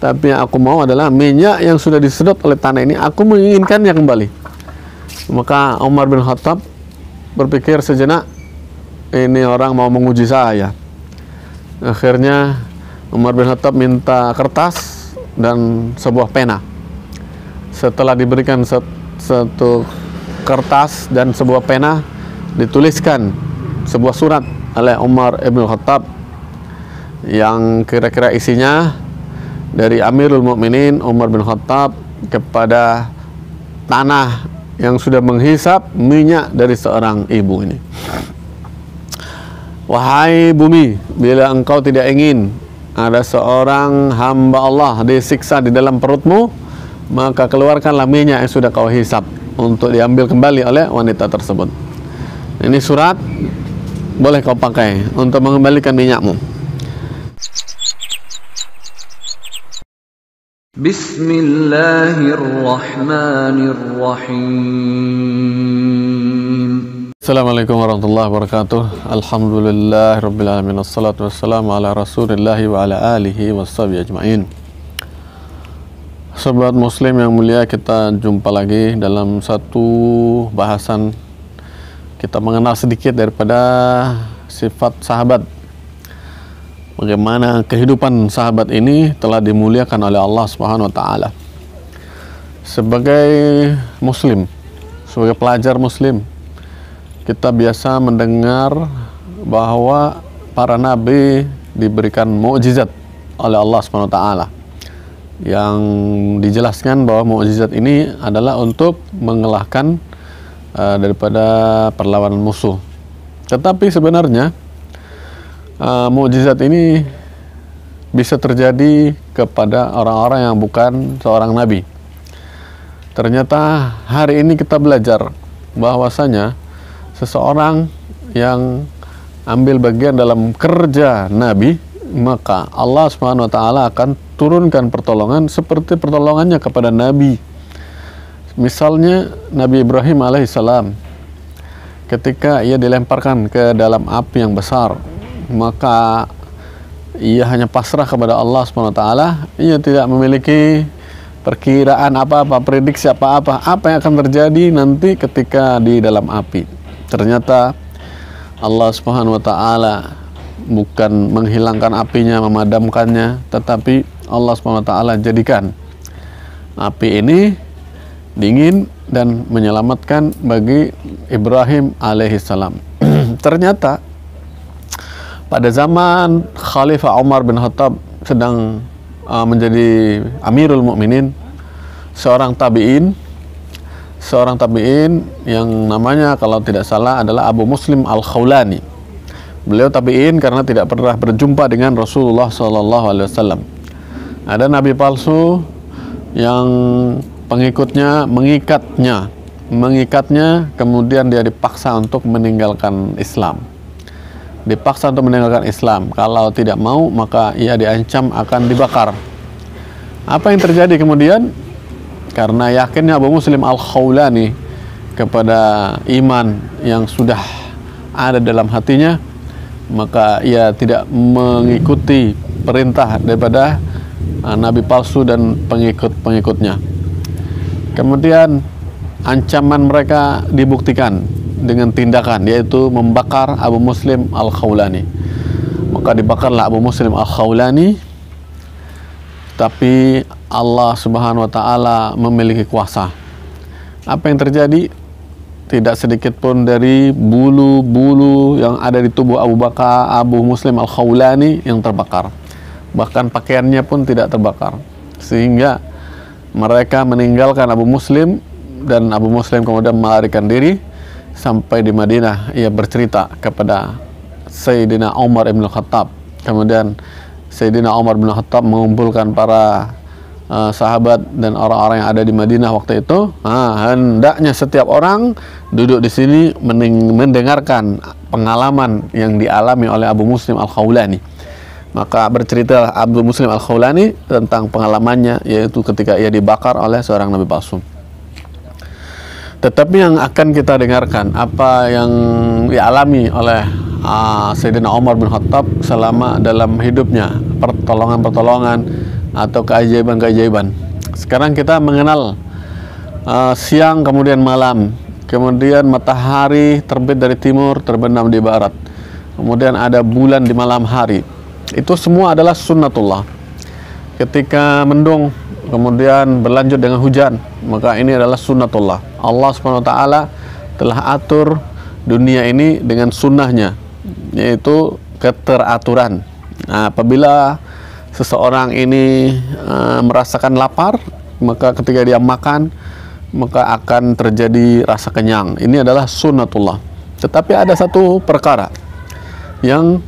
Tapi yang aku mau adalah minyak yang sudah disedot oleh tanah ini, aku menginginkannya kembali. Maka Umar bin Khattab berpikir sejenak, ini orang mau menguji saya. Akhirnya Umar bin Khattab minta kertas dan sebuah pena. Setelah diberikan satu kertas dan sebuah pena, dituliskan sebuah surat oleh Umar bin Khattab yang kira-kira isinya dari Amirul Mukminin Umar bin Khattab kepada tanah yang sudah menghisap minyak dari seorang ibu ini. Wahai bumi, bila engkau tidak ingin ada seorang hamba Allah disiksa di dalam perutmu, maka keluarkanlah minyak yang sudah kau hisap untuk diambil kembali oleh wanita tersebut. Ini surat boleh kau pakai untuk mengembalikan minyakmu. Bismillahirrahmanirrahim. Assalamualaikum warahmatullahi wabarakatuh. Alhamdulillahirabbil alamin. Wassalatu wassalamu ala Rasulillahi wa ala alihi washabihi ajmain. Sobat muslim yang mulia, kita jumpa lagi dalam satu bahasan. Kita mengenal sedikit daripada sifat sahabat. Bagaimana kehidupan sahabat ini telah dimuliakan oleh Allah Subhanahu wa taala. Sebagai muslim, sebagai pelajar muslim, kita biasa mendengar bahwa para nabi diberikan mukjizat oleh Allah Subhanahu wa taala. Yang dijelaskan bahwa mukjizat ini adalah untuk mengalahkan daripada perlawanan musuh. Tetapi sebenarnya mukjizat ini bisa terjadi kepada orang-orang yang bukan seorang nabi. Ternyata hari ini kita belajar bahwasanya seseorang yang ambil bagian dalam kerja nabi, maka Allah Subhanahu wa taala akan turunkan pertolongan seperti pertolongannya kepada nabi. Misalnya Nabi Ibrahim alaihissalam, ketika ia dilemparkan ke dalam api yang besar, maka ia hanya pasrah kepada Allah Subhanahu wa taala. Ia tidak memiliki perkiraan apa-apa, prediksi apa-apa, apa yang akan terjadi nanti ketika di dalam api. Ternyata Allah Subhanahu wa taala bukan menghilangkan apinya, memadamkannya, tetapi Allah Subhanahu wa taala jadikan api ini dingin dan menyelamatkan bagi Ibrahim alaihissalam. Ternyata pada zaman Khalifah Umar bin Khattab sedang menjadi Amirul Mukminin, seorang tabi'in yang namanya kalau tidak salah adalah Abu Muslim Al-Khawlani. Beliau tabi'in karena tidak pernah berjumpa dengan Rasulullah SAW. Ada nabi palsu yang pengikutnya mengikatnya, kemudian dia dipaksa untuk meninggalkan Islam. Kalau tidak mau, maka ia diancam akan dibakar. Apa yang terjadi kemudian? Karena yakinnya Abu Muslim Al-Khawlani kepada iman yang sudah ada dalam hatinya, maka ia tidak mengikuti perintah daripada nabi palsu dan pengikut-pengikutnya. Kemudian ancaman mereka dibuktikan dengan tindakan, yaitu membakar Abu Muslim Al-Khawlani. Maka dibakarlah Abu Muslim Al-Khawlani. Tapi Allah Subhanahu wa taala memiliki kuasa. Apa yang terjadi? Tidak sedikit pun dari bulu-bulu yang ada di tubuh Abu Muslim Al-Khawlani yang terbakar. Bahkan pakaiannya pun tidak terbakar. Sehingga mereka meninggalkan Abu Muslim, dan Abu Muslim kemudian melarikan diri sampai di Madinah. Ia bercerita kepada Sayyidina Umar bin Khattab. Kemudian Sayyidina Umar bin Khattab mengumpulkan para sahabat dan orang-orang yang ada di Madinah waktu itu. Hendaknya setiap orang duduk di sini mendengarkan pengalaman yang dialami oleh Abu Muslim Al-Khawlani. Maka bercerita Abu Muslim Al-Khawlani tentang pengalamannya, yaitu ketika ia dibakar oleh seorang nabi palsu. Tetapi yang akan kita dengarkan apa yang dialami oleh Sayyidina Umar bin Khattab selama dalam hidupnya, pertolongan-pertolongan atau keajaiban-keajaiban. Sekarang kita mengenal siang kemudian malam, kemudian matahari terbit dari timur terbenam di barat, kemudian ada bulan di malam hari. Itu semua adalah sunnatullah. Ketika mendung kemudian berlanjut dengan hujan, maka ini adalah sunnatullah. Allah SWT telah atur dunia ini dengan sunnahnya, yaitu keteraturan. Nah, apabila seseorang ini merasakan lapar, maka ketika dia makan, maka akan terjadi rasa kenyang. Ini adalah sunnatullah. Tetapi ada satu perkara yang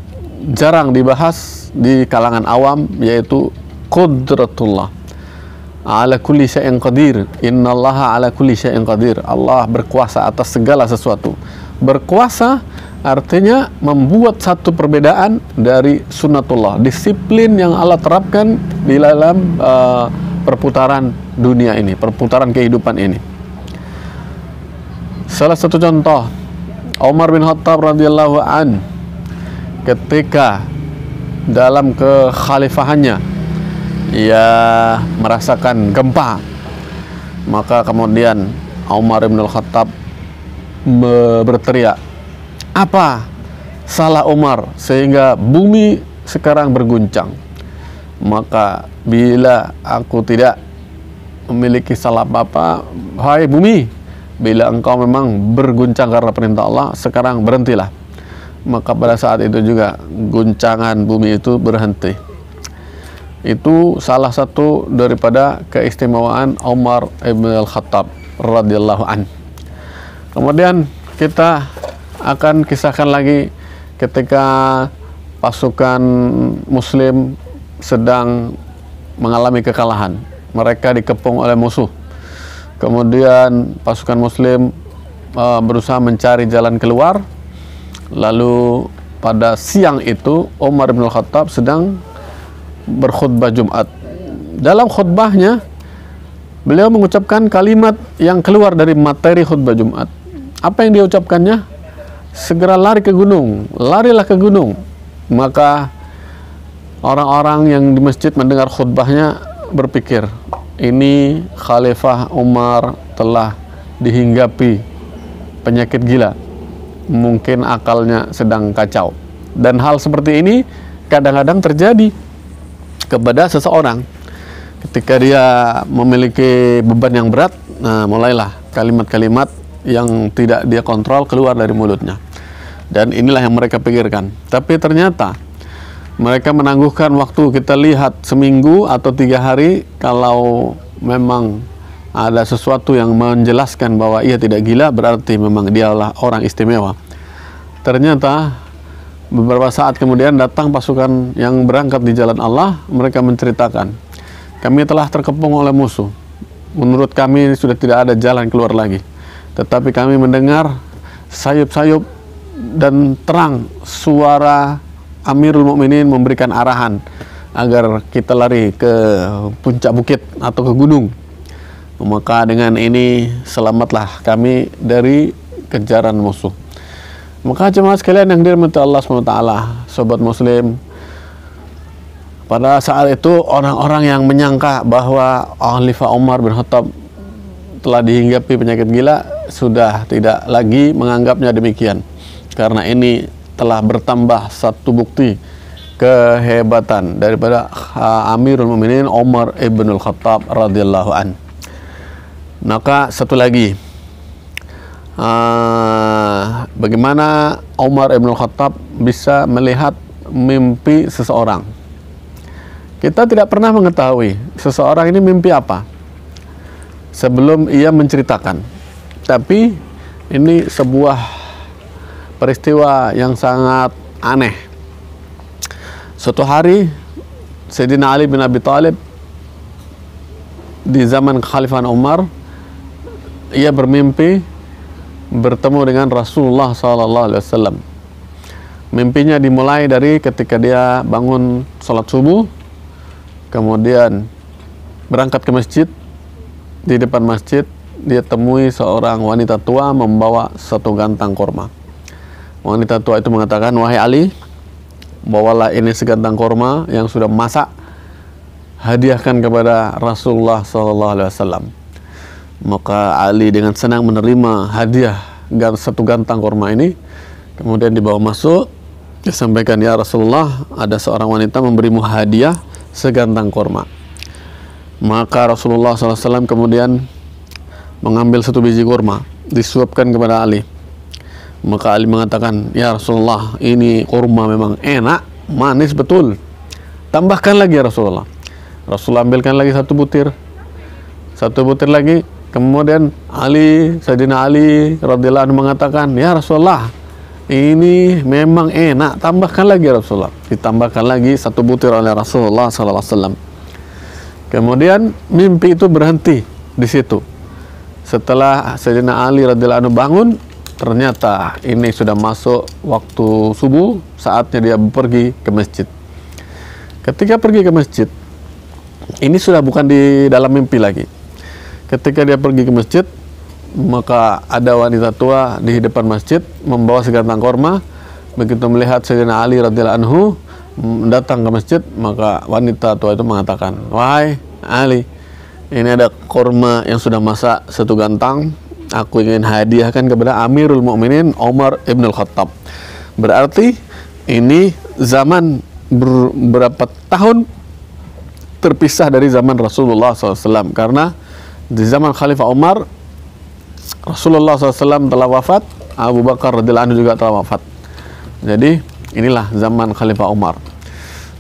jarang dibahas di kalangan awam, yaitu qudratullah. Ala kulli syai'in qadir. Innallaha ala kulli syai'in qadir. Allah berkuasa atas segala sesuatu. Berkuasa artinya membuat satu perbedaan dari sunnatullah, disiplin yang Allah terapkan di dalam perputaran dunia ini, perputaran kehidupan ini. Salah satu contoh, Umar bin Khattab radhiyallahu an, ketika dalam kekhalifahannya ia merasakan gempa, maka kemudian Umar bin Khattab berteriak, apa salah Umar sehingga bumi sekarang berguncang? Maka bila aku tidak memiliki salah apa-apa, hai bumi, bila engkau memang berguncang karena perintah Allah, sekarang berhentilah. Maka pada saat itu juga guncangan bumi itu berhenti. Itu salah satu daripada keistimewaan Umar ibn al-Khattab radhiyallahu an. Kemudian kita akan kisahkan lagi ketika pasukan muslim sedang mengalami kekalahan. Mereka dikepung oleh musuh. Kemudian pasukan muslim berusaha mencari jalan keluar. Lalu pada siang itu Umar bin Khattab sedang berkhutbah Jumat. Dalam khutbahnya beliau mengucapkan kalimat yang keluar dari materi khutbah Jumat. Apa yang dia ucapkannya? Segera lari ke gunung, larilah ke gunung. Maka orang-orang yang di masjid mendengar khutbahnya berpikir, ini Khalifah Umar telah dihinggapi penyakit gila, mungkin akalnya sedang kacau. Dan hal seperti ini kadang-kadang terjadi kepada seseorang ketika dia memiliki beban yang berat. Nah, mulailah kalimat-kalimat yang tidak dia kontrol keluar dari mulutnya, dan inilah yang mereka pikirkan. Tapi ternyata mereka menangguhkan waktu. Kita lihat seminggu atau 3 hari, kalau memang ada sesuatu yang menjelaskan bahwa ia tidak gila, berarti memang dialah orang istimewa. Ternyata beberapa saat kemudian datang pasukan yang berangkat di jalan Allah. Mereka menceritakan, kami telah terkepung oleh musuh, menurut kami sudah tidak ada jalan keluar lagi, tetapi kami mendengar sayup-sayup dan terang suara Amirul Mukminin memberikan arahan agar kita lari ke puncak bukit atau ke gunung. Maka dengan ini selamatlah kami dari kejaran musuh. Maka jemaah sekalian yang dirahmati Allah SWT, sobat muslim, pada saat itu orang-orang yang menyangka bahwa Khalifah Umar bin Khattab telah dihinggapi penyakit gila sudah tidak lagi menganggapnya demikian, karena ini telah bertambah satu bukti kehebatan daripada Amirul Mukminin Umar ibn al-Khattab radhiyallahu an. Maka satu lagi, bagaimana Umar ibn al-Khattab bisa melihat mimpi seseorang. Kita tidak pernah mengetahui seseorang ini mimpi apa sebelum ia menceritakan. Tapi ini sebuah peristiwa yang sangat aneh. Suatu hari Sayyidina Ali bin Abi Thalib di zaman kekhalifahan Umar, ia bermimpi bertemu dengan Rasulullah SAW. Mimpinya dimulai dari ketika dia bangun sholat subuh, kemudian berangkat ke masjid. Di depan masjid dia temui seorang wanita tua membawa satu gantang korma. Wanita tua itu mengatakan, wahai Ali, bawalah ini segantang korma yang sudah masak hadiahkan kepada Rasulullah SAW. Maka Ali dengan senang menerima hadiah satu gantang kurma ini, kemudian dibawa masuk, disampaikan, ya Rasulullah, ada seorang wanita memberimu hadiah segantang kurma. Maka Rasulullah SAW kemudian mengambil satu biji kurma, disuapkan kepada Ali. Maka Ali mengatakan, ya Rasulullah, ini kurma memang enak, manis betul, tambahkan lagi ya Rasulullah. Rasulullah ambilkan lagi satu butir lagi. Kemudian Sayyidina Ali radhiyallahu anhu mengatakan, ya Rasulullah, ini memang enak, tambahkan lagi ya Rasulullah. Ditambahkan lagi satu butir oleh Rasulullah SAW. Kemudian mimpi itu berhenti di situ. Setelah Sayyidina Ali radhiyallahu anhu bangun, ternyata ini sudah masuk waktu subuh, saatnya dia pergi ke masjid. Ketika pergi ke masjid, ini sudah bukan di dalam mimpi lagi. Ketika dia pergi ke masjid, maka ada wanita tua di depan masjid membawa segantang kurma. Begitu melihat Sayyidina Ali radhiyallahu anhu datang ke masjid, maka wanita tua itu mengatakan, wahai Ali, ini ada kurma yang sudah masak satu gantang, aku ingin hadiahkan kepada Amirul Mukminin Umar ibn al-Khattab. Berarti ini zaman berapa tahun terpisah dari zaman Rasulullah SAW, karena di zaman Khalifah Umar, Rasulullah SAW telah wafat, Abu Bakar radhiyallahu anhu juga telah wafat. Jadi inilah zaman Khalifah Umar.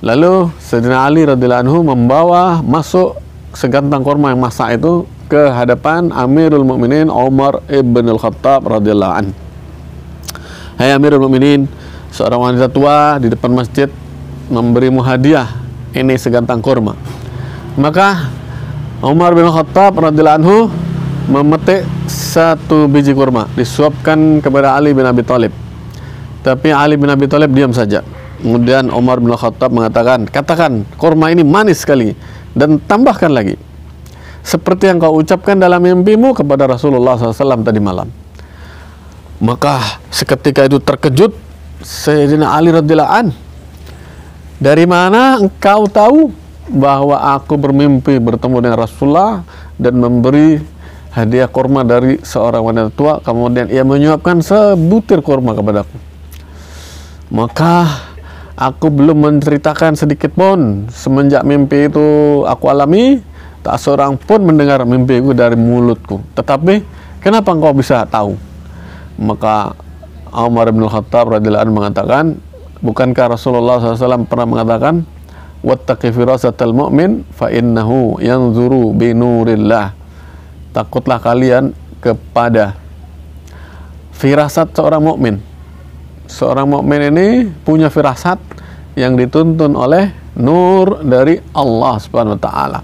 Lalu Sayyidina Ali radhiyallahu anhu membawa masuk segantang kurma yang masak itu ke hadapan Amirul Mukminin Umar ibn al-Khattab radhiyallahu anhu. Hai Amirul Mukminin, seorang wanita tua di depan masjid memberimu hadiah ini segantang kurma. Maka Umar bin Khattab radhiyallahu anhu memetik satu biji kurma, disuapkan kepada Ali bin Abi Thalib. Tapi Ali bin Abi Thalib diam saja. Kemudian Umar bin Khattab mengatakan, katakan kurma ini manis sekali dan tambahkan lagi, seperti yang kau ucapkan dalam mimpimu kepada Rasulullah SAW tadi malam. Maka seketika itu terkejut Sayyidina Ali radhiyallahu anhu, dari mana engkau tahu bahwa aku bermimpi bertemu dengan Rasulullah dan memberi hadiah kurma dari seorang wanita tua, kemudian ia menyuapkan sebutir kurma kepadaku. Maka aku belum menceritakan sedikit pun semenjak mimpi itu aku alami, tak seorang pun mendengar mimpiku dari mulutku. Tetapi kenapa engkau bisa tahu? Maka Umar bin Khattab radhiyallahu anhu mengatakan, bukankah Rasulullah SAW pernah mengatakan, wattaqi firasatal mu'min fa innahu yanzuru bi nurillah. Takutlah kalian kepada firasat seorang mukmin. Seorang mukmin ini punya firasat yang dituntun oleh nur dari Allah Subhanahu wa taala.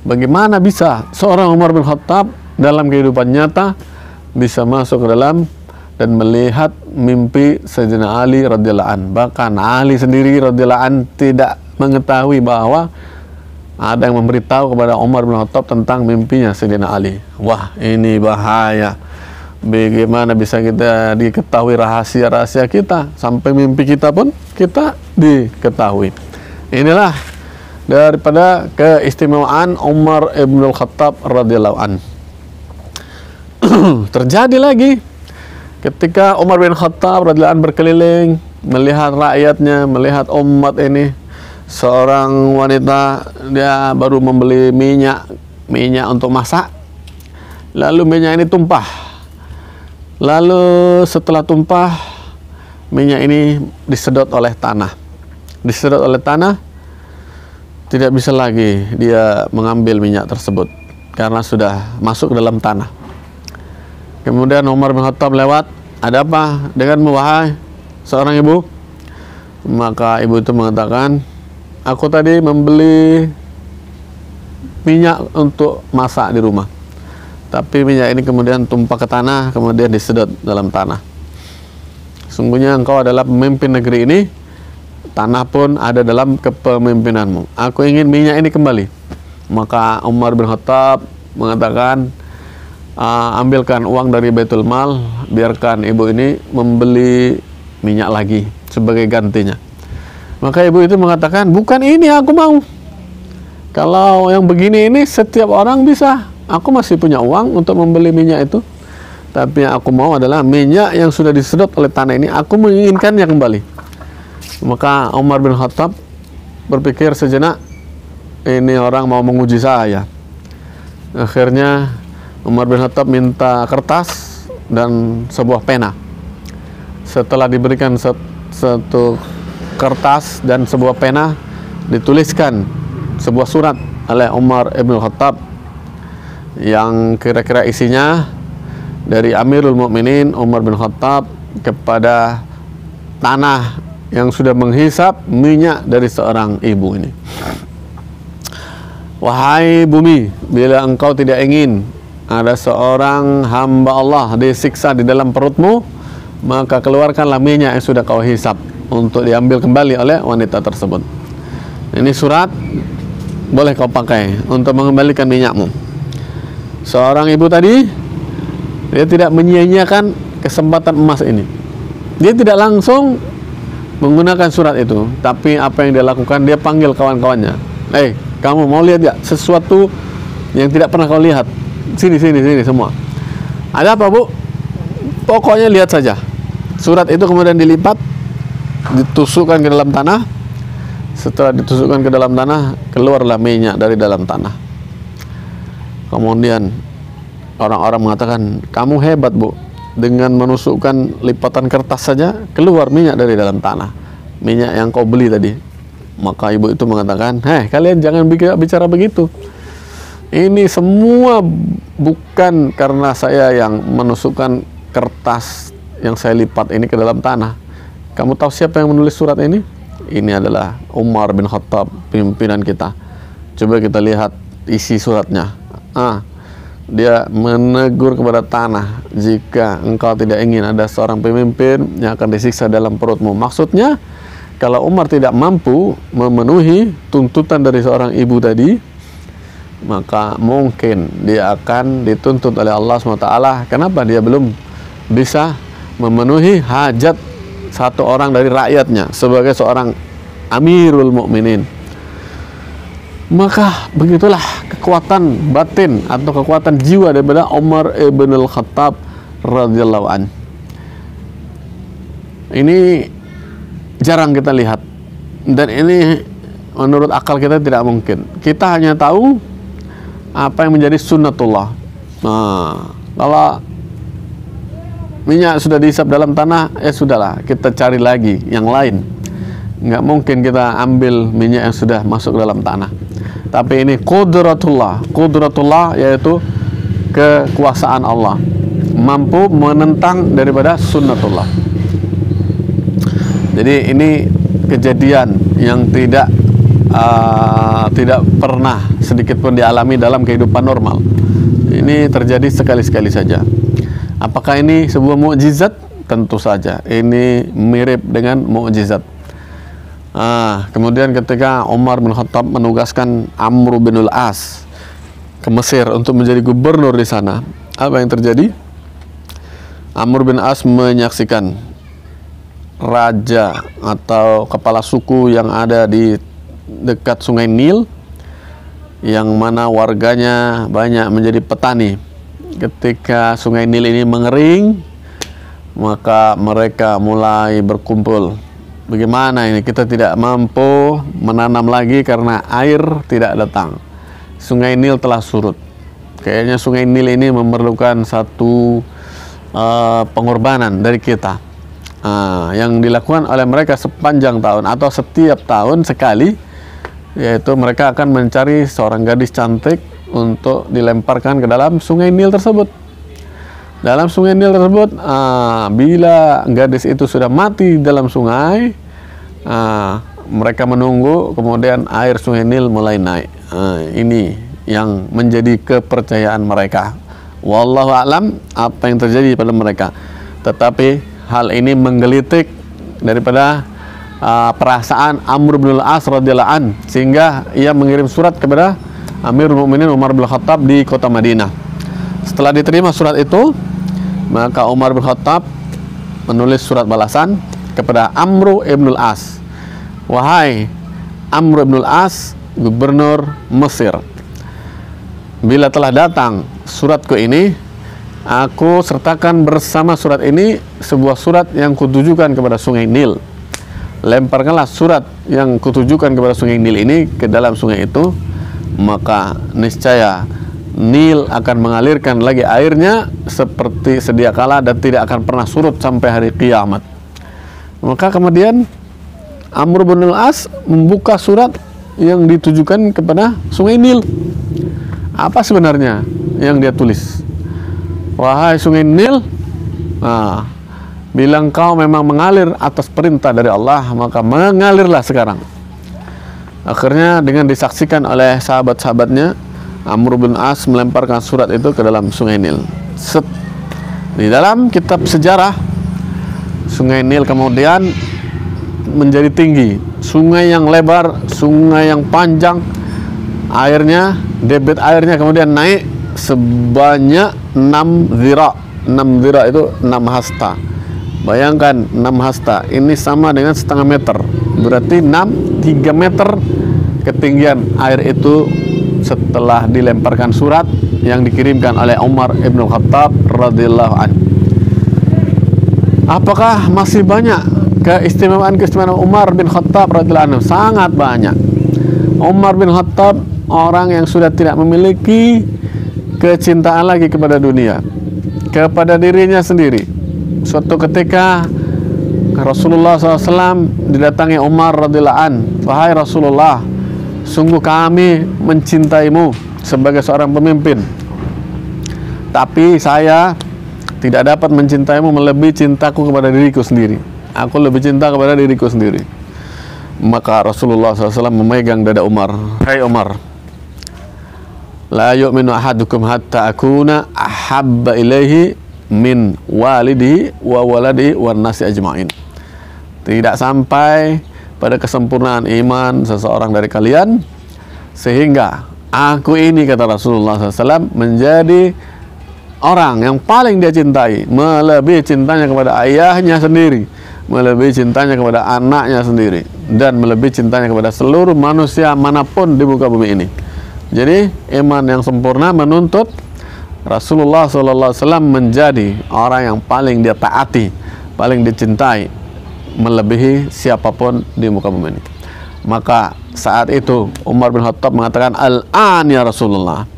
Bagaimana bisa seorang Umar bin Khattab dalam kehidupan nyata bisa masuk ke dalam dan melihat mimpi Sayyidina Ali radhiyallahu an. Bahkan Ali sendiri radhiyallahu an tidak mengetahui bahwa ada yang memberitahu kepada Umar bin Khattab tentang mimpinya Sayyidina Ali. Wah, ini bahaya. Bagaimana bisa kita diketahui rahasia-rahasia kita, sampai mimpi kita pun kita diketahui. Inilah daripada keistimewaan Umar ibn al-Khattab radhiyallahu an. Terjadi lagi ketika Umar bin Khattab radhiyallahu an berkeliling melihat rakyatnya, melihat umat ini. Seorang wanita, dia baru membeli minyak untuk masak, lalu minyak ini tumpah. Lalu setelah tumpah, minyak ini disedot oleh tanah. Disedot oleh tanah, tidak bisa lagi dia mengambil minyak tersebut karena sudah masuk ke dalam tanah. Kemudian Umar bin Khattab lewat, ada apa denganmu wahai seorang ibu? Maka ibu itu mengatakan, aku tadi membeli minyak untuk masak di rumah, tapi minyak ini kemudian tumpah ke tanah, kemudian disedot dalam tanah. Sungguhnya engkau adalah pemimpin negeri ini, tanah pun ada dalam kepemimpinanmu. Aku ingin minyak ini kembali. Maka Umar bin Khattab mengatakan, ambilkan uang dari Baitul Mal, biarkan ibu ini membeli minyak lagi sebagai gantinya. Maka ibu itu mengatakan, bukan ini aku mau. Kalau yang begini ini setiap orang bisa. Aku masih punya uang untuk membeli minyak itu, tapi yang aku mau adalah minyak yang sudah disedot oleh tanah ini, aku menginginkannya kembali. Maka Umar bin Khattab berpikir sejenak, ini orang mau menguji saya. Akhirnya Umar bin Khattab minta kertas dan sebuah pena. Setelah diberikan satu kertas dan sebuah pena, dituliskan sebuah surat oleh Umar bin Khattab yang kira-kira isinya dari Amirul Mukminin Umar bin Khattab kepada tanah yang sudah menghisap minyak dari seorang ibu ini. Wahai bumi, bila engkau tidak ingin ada seorang hamba Allah disiksa di dalam perutmu, maka keluarkanlah minyak yang sudah kau hisap untuk diambil kembali oleh wanita tersebut. Ini surat boleh kau pakai untuk mengembalikan minyakmu. Seorang ibu tadi, dia tidak menyia-nyiakan kesempatan emas ini. Dia tidak langsung menggunakan surat itu, tapi apa yang dia lakukan, dia panggil kawan-kawannya. Kamu mau lihat gak sesuatu yang tidak pernah kau lihat? Sini semua. Ada apa, Bu? Pokoknya lihat saja. Surat itu kemudian dilipat, ditusukkan ke dalam tanah. Setelah ditusukkan ke dalam tanah, keluarlah minyak dari dalam tanah. Kemudian orang-orang mengatakan, kamu hebat, Bu, dengan menusukkan lipatan kertas saja keluar minyak dari dalam tanah, minyak yang kau beli tadi. Maka ibu itu mengatakan, kalian jangan bicara begitu. Ini semua bukan karena saya yang menusukkan kertas yang saya lipat ini ke dalam tanah. Kamu tahu siapa yang menulis surat ini? Ini adalah Umar bin Khattab, pimpinan kita. Coba kita lihat isi suratnya. Dia menegur kepada tanah, jika engkau tidak ingin ada seorang pemimpin yang akan disiksa dalam perutmu. Maksudnya, kalau Umar tidak mampu memenuhi tuntutan dari seorang ibu tadi, maka mungkin dia akan dituntut oleh Allah SWT. Kenapa dia belum bisa memenuhi hajat satu orang dari rakyatnya sebagai seorang Amirul Mukminin? Maka begitulah kekuatan batin atau kekuatan jiwa daripada Umar ibn al-Khattab radhiyallahu an. Ini jarang kita lihat, dan ini menurut akal kita tidak mungkin. Kita hanya tahu apa yang menjadi sunnatullah. Kalau minyak sudah dihisap dalam tanah, ya sudahlah, kita cari lagi yang lain. Nggak mungkin kita ambil minyak yang sudah masuk ke dalam tanah. Tapi ini qudratullah yaitu kekuasaan Allah, mampu menentang daripada sunnatullah. Jadi ini kejadian yang tidak pernah sedikit pun dialami dalam kehidupan normal. Ini terjadi sekali-sekali saja. Apakah ini sebuah mukjizat? Tentu saja ini mirip dengan mukjizat. Kemudian ketika Umar bin Khattab menugaskan Amr bin al-As ke Mesir untuk menjadi gubernur di sana, apa yang terjadi? Amr bin As menyaksikan raja atau kepala suku yang ada di dekat Sungai Nil, yang mana warganya banyak menjadi petani. Ketika Sungai Nil ini mengering, maka mereka mulai berkumpul. Bagaimana ini? Kita tidak mampu menanam lagi karena air tidak datang. Sungai Nil telah surut. Kayaknya Sungai Nil ini memerlukan satu pengorbanan dari kita. Yang dilakukan oleh mereka sepanjang tahun atau setiap tahun sekali, yaitu mereka akan mencari seorang gadis cantik untuk dilemparkan ke dalam Sungai Nil tersebut. Dalam Sungai Nil tersebut, bila gadis itu sudah mati dalam sungai, mereka menunggu, kemudian air Sungai Nil mulai naik. Ini yang menjadi kepercayaan mereka. Wallahu a'lam apa yang terjadi pada mereka. Tetapi hal ini menggelitik daripada perasaan Amr bin al-As radhiyallahu an, sehingga ia mengirim surat kepada Amirul Mukminin Umar bin Khattab di kota Madinah. Setelah diterima surat itu, maka Umar bin Khattab menulis surat balasan kepada Amr bin al-As. Wahai Amr bin al-As, gubernur Mesir. Bila telah datang suratku ini, aku sertakan bersama surat ini sebuah surat yang kutujukan kepada sungai Nil. Lemparkanlah surat yang kutujukan kepada sungai Nil ini ke dalam sungai itu, maka niscaya Nil akan mengalirkan lagi airnya seperti sedia kala dan tidak akan pernah surut sampai hari kiamat. Maka kemudian Amr bin al-As membuka surat yang ditujukan kepada sungai Nil. Apa sebenarnya yang dia tulis? Wahai sungai Nil, bila engkau memang mengalir atas perintah dari Allah, maka mengalirlah sekarang. Akhirnya dengan disaksikan oleh sahabat-sahabatnya, Amr bin As melemparkan surat itu ke dalam sungai Nil. Di dalam kitab sejarah, sungai Nil kemudian menjadi tinggi, sungai yang lebar, sungai yang panjang, airnya, debit airnya kemudian naik sebanyak 6 zira. 6 zira itu 6 hasta. Bayangkan 6 hasta, ini sama dengan setengah meter, berarti 3 meter ketinggian air itu setelah dilemparkan surat yang dikirimkan oleh Umar ibn Khattab radhiyallahu anhu. Apakah masih banyak keistimewaan Umar bin Khattab radhiyallahu anhu? Sangat banyak. Umar bin Khattab orang yang sudah tidak memiliki kecintaan lagi kepada dunia, kepada dirinya sendiri. Suatu ketika Rasulullah SAW didatangi Umar radhiyallahu anhu, wahai Rasulullah, sungguh kami mencintaimu sebagai seorang pemimpin, tapi saya tidak dapat mencintaimu melebihi cintaku kepada diriku sendiri. Aku lebih cinta kepada diriku sendiri. Maka Rasulullah SAW memegang dada Umar. Hai Umar, la yu'minu ahadukum hatta akuna ahabba ilaihi min walidihi wa waladihi wan nasi ajma'in. Tidak sampai pada kesempurnaan iman seseorang dari kalian sehingga aku ini, kata Rasulullah SAW, menjadi orang yang paling dia cintai, melebihi cintanya kepada ayahnya sendiri, melebihi cintanya kepada anaknya sendiri, dan melebihi cintanya kepada seluruh manusia manapun di muka bumi ini. Jadi iman yang sempurna menuntut Rasulullah SAW menjadi orang yang paling dia taati, paling dicintai, melebihi siapapun di muka bumi ini. Maka saat itu Umar bin Khattab mengatakan, al-an ya Rasulullah,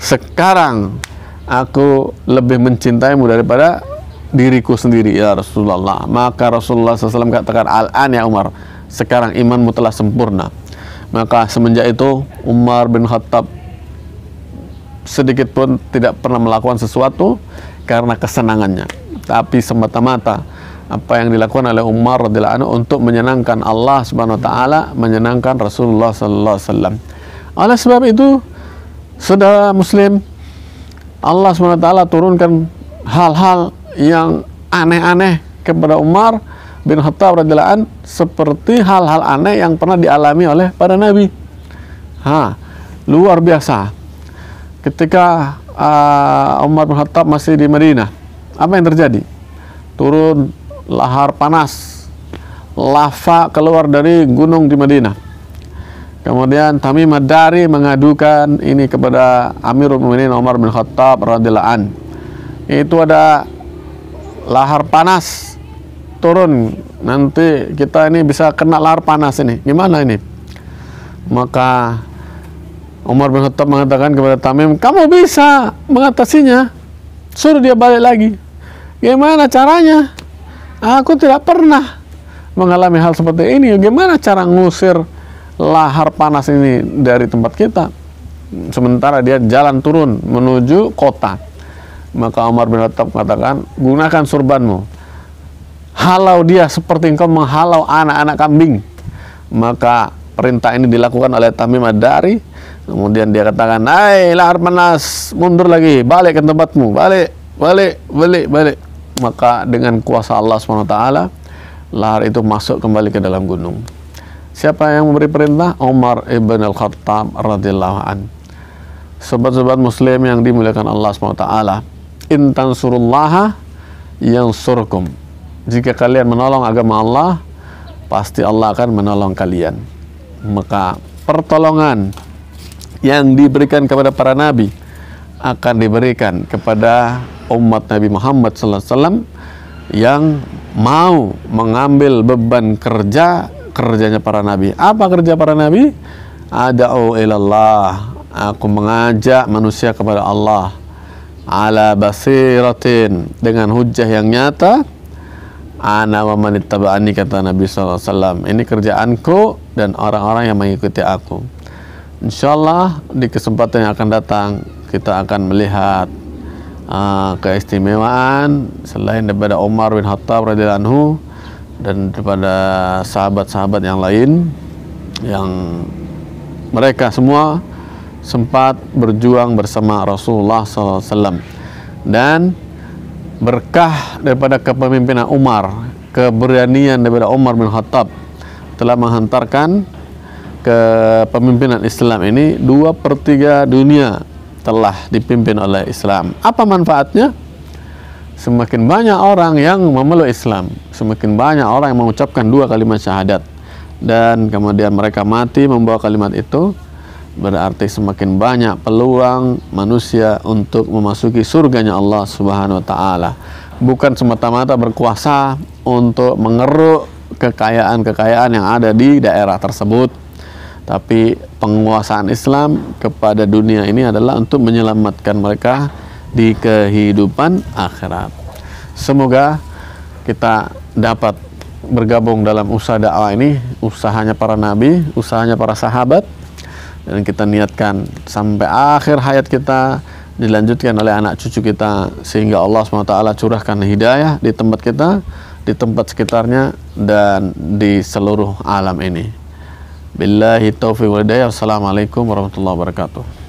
sekarang aku lebih mencintaimu daripada diriku sendiri ya Rasulullah. Maka Rasulullah SAW katakan, al-an ya Umar, sekarang imanmu telah sempurna. Maka semenjak itu Umar bin Khattab sedikit pun tidak pernah melakukan sesuatu karena kesenangannya, tapi semata-mata apa yang dilakukan oleh Umar radhiyallahu anhu untuk menyenangkan Allah Subhanahu wa taala, menyenangkan Rasulullah sallallahu alaihi wasallam. Oleh sebab itu, saudara muslim, Allah Subhanahu wa taala turunkan hal-hal yang aneh-aneh kepada Umar bin Khattab radhiyallahu anhu, seperti hal-hal aneh yang pernah dialami oleh para nabi. Luar biasa. Ketika Umar bin Khattab masih di Madinah, apa yang terjadi? Turun lahar panas, lava keluar dari gunung di Madinah. Kemudian Tamim ad-Dari mengadukan ini kepada Amirul Mukminin Umar bin Khattab radhiyallahu an. Itu ada lahar panas turun, nanti kita ini bisa kena lahar panas ini. Gimana ini? Maka Umar bin Khattab mengatakan kepada Tamim, kamu bisa mengatasinya, suruh dia balik lagi. Gimana caranya? Aku tidak pernah mengalami hal seperti ini. Gimana cara ngusir lahar panas ini dari tempat kita? Sementara dia jalan turun menuju kota. Maka Umar bin Khattab mengatakan, gunakan surbanmu, halau dia seperti engkau menghalau anak-anak kambing. Maka perintah ini dilakukan oleh Tamim ad-Dari. Kemudian dia katakan, hai lahar panas, mundur lagi, balik ke tempatmu, balik. Maka dengan kuasa Allah SWT, lahar itu masuk kembali ke dalam gunung. Siapa yang memberi perintah? Umar ibn al-Khattab radhiyallahu an. Sobat-sobat muslim yang dimuliakan Allah SWT, in tansurullaha yansurkum. Jika kalian menolong agama Allah, pasti Allah akan menolong kalian. Maka pertolongan yang diberikan kepada para nabi akan diberikan kepada umat Nabi Muhammad SAW yang mau mengambil beban kerjanya para nabi. Apa kerja para nabi? Ad'u ilallah, aku mengajak manusia kepada Allah, ala basiratin, dengan hujjah yang nyata, ana wa man ittaba'ani, kata Nabi SAW. Ini kerjaanku dan orang-orang yang mengikuti aku. Insyaallah di kesempatan yang akan datang kita akan melihat keistimewaan selain daripada Umar bin Khattab radhiyallahu anhu dan daripada sahabat-sahabat yang lain yang mereka semua sempat berjuang bersama Rasulullah SAW, dan berkah daripada kepemimpinan Umar, keberanian daripada Umar bin Khattab telah menghantarkan kepemimpinan Islam ini 2/3 dunia telah dipimpin oleh Islam. Apa manfaatnya? Semakin banyak orang yang memeluk Islam, semakin banyak orang yang mengucapkan 2 kalimat syahadat, dan kemudian mereka mati membawa kalimat itu, berarti semakin banyak peluang manusia untuk memasuki surganya Allah Subhanahu wa Ta'ala. Bukan semata-mata berkuasa untuk mengeruk kekayaan-kekayaan yang ada di daerah tersebut, tapi penguasaan Islam kepada dunia ini adalah untuk menyelamatkan mereka di kehidupan akhirat. Semoga kita dapat bergabung dalam usaha dakwah ini, usahanya para nabi, usahanya para sahabat, dan kita niatkan sampai akhir hayat kita dilanjutkan oleh anak cucu kita, sehingga Allah SWT curahkan hidayah di tempat kita, di tempat sekitarnya, dan di seluruh alam ini. Billahi taufiq wal hidayah. Wassalamualaikum warahmatullahi wabarakatuh.